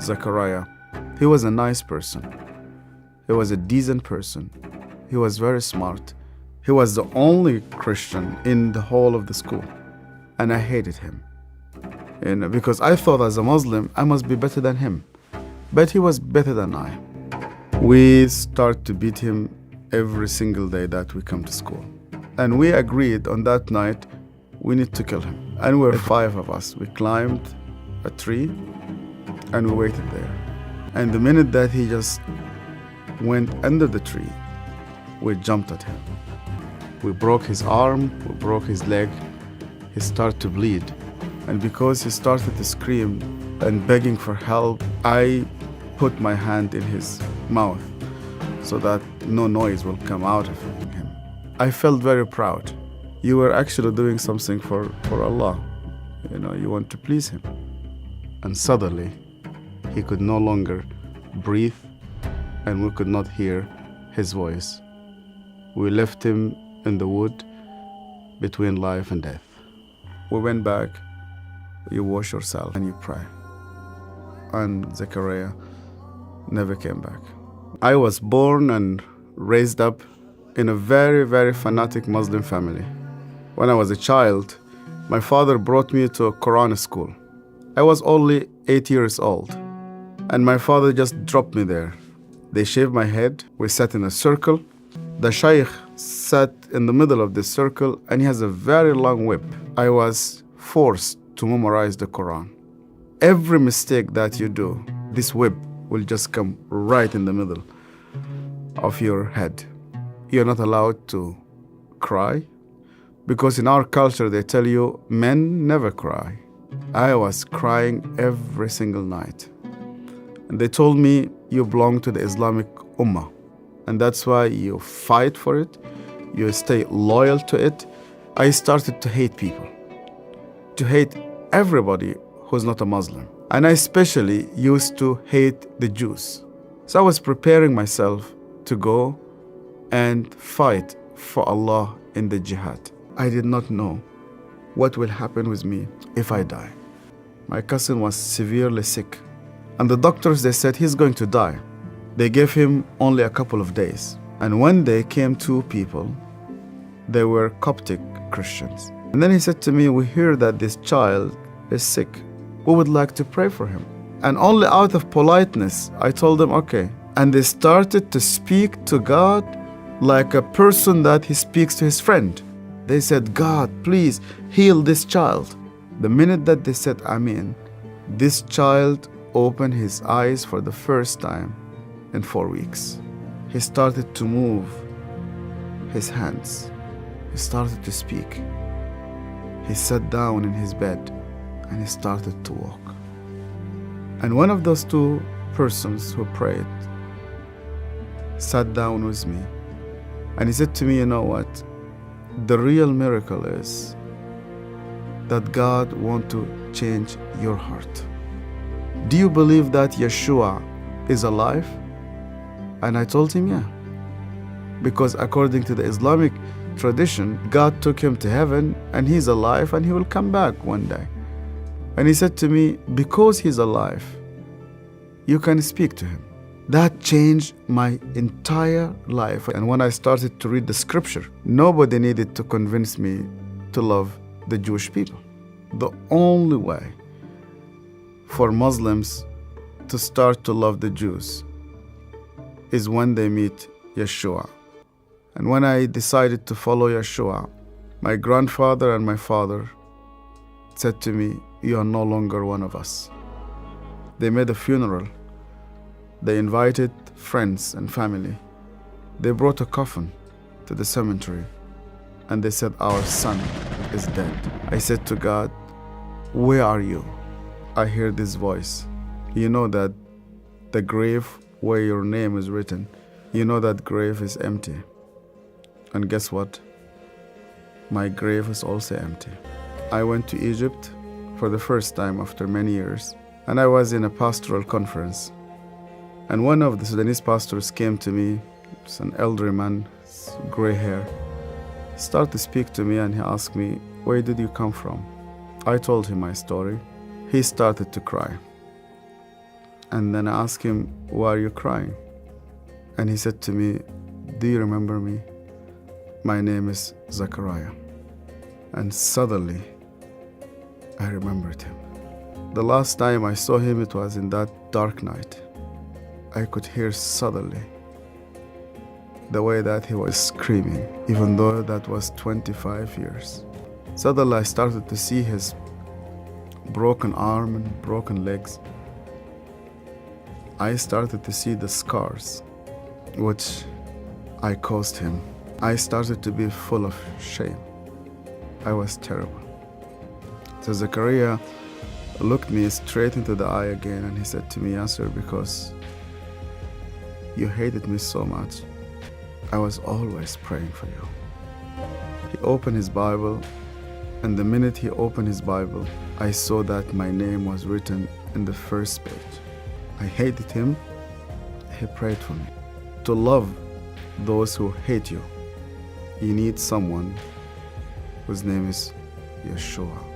Zachariah. He was a nice person. He was a decent person. He was very smart. He was the only Christian in the whole of the school. And I hated him. Because I thought as a Muslim, I must be better than him. But he was better than I. We start to beat him every single day that we come to school. And we agreed on that night, we need to kill him. And we're 5 of us. We climbed a tree and we waited there. And the minute that he just went under the tree, we jumped at him. We broke his arm, we broke his leg. He started to bleed. And because he started to scream and begging for help, I put my hand in his mouth so that no noise will come out of him. I felt very proud. You were actually doing something for Allah. You want to please Him. And suddenly, he could no longer breathe and we could not hear his voice. We left him in the wood between life and death. We went back, you wash yourself and you pray. And Zachariah never came back. I was born and raised up in a very, very fanatic Muslim family. When I was a child, my father brought me to a Quran school. I was only 8 years old, and my father just dropped me there. They shaved my head, we sat in a circle. The shaykh sat in the middle of this circle, and he has a very long whip. I was forced to memorize the Quran. Every mistake that you do, this whip will just come right in the middle of your head. You're not allowed to cry, because in our culture they tell you men never cry. I was crying every single night. And they told me you belong to the Islamic Ummah, and that's why you fight for it, you stay loyal to it. I started to hate people, to hate everybody who's not a Muslim. And I especially used to hate the Jews. So I was preparing myself to go and fight for Allah in the jihad. I did not know what will happen with me if I die. My cousin was severely sick, and the doctors, they said he's going to die. They gave him only a couple of days. And one day came 2 people. They were Coptic Christians. And then he said to me, we hear that this child is sick. We would like to pray for him. And only out of politeness, I told them, okay. And they started to speak to God like a person that he speaks to his friend. They said, God, please heal this child. The minute that they said Amen, this child opened his eyes for the first time in 4 weeks. He started to move his hands. He started to speak. He sat down in his bed and he started to walk. And one of those 2 persons who prayed sat down with me and he said to me, you know what? The real miracle is that God wants to change your heart. Do you believe that Yeshua is alive? And I told him, yeah. Because according to the Islamic tradition, God took him to heaven and he's alive and he will come back one day. And he said to me, because he's alive, you can speak to him. That changed my entire life. And when I started to read the scripture, nobody needed to convince me to love the Jewish people. The only way for Muslims to start to love the Jews is when they meet Yeshua. And when I decided to follow Yeshua, my grandfather and my father said to me, you are no longer one of us. They made a funeral. They invited friends and family. They brought a coffin to the cemetery and they said, our son is dead. I said to God, where are you? I hear this voice. You know that the grave where your name is written, you know that grave is empty. And guess what? My grave is also empty. I went to Egypt for the first time after many years, and I was in a pastoral conference. And one of the Sudanese pastors came to me, it's an elderly man, gray hair, started to speak to me and he asked me, where did you come from? I told him my story. He started to cry. And then I asked him, why are you crying? And he said to me, do you remember me? My name is Zachariah. And suddenly, I remembered him. The last time I saw him, it was in that dark night. I could hear suddenly the way that he was screaming, even though that was 25 years. Suddenly, I started to see his broken arm and broken legs. I started to see the scars which I caused him. I started to be full of shame. I was terrible. So Zachariah looked me straight into the eye again and he said to me, Yasser, because you hated me so much, I was always praying for you. He opened his Bible, and the minute he opened his Bible, I saw that my name was written in the first page. I hated him. He prayed for me. To love those who hate you, you need someone whose name is Yeshua.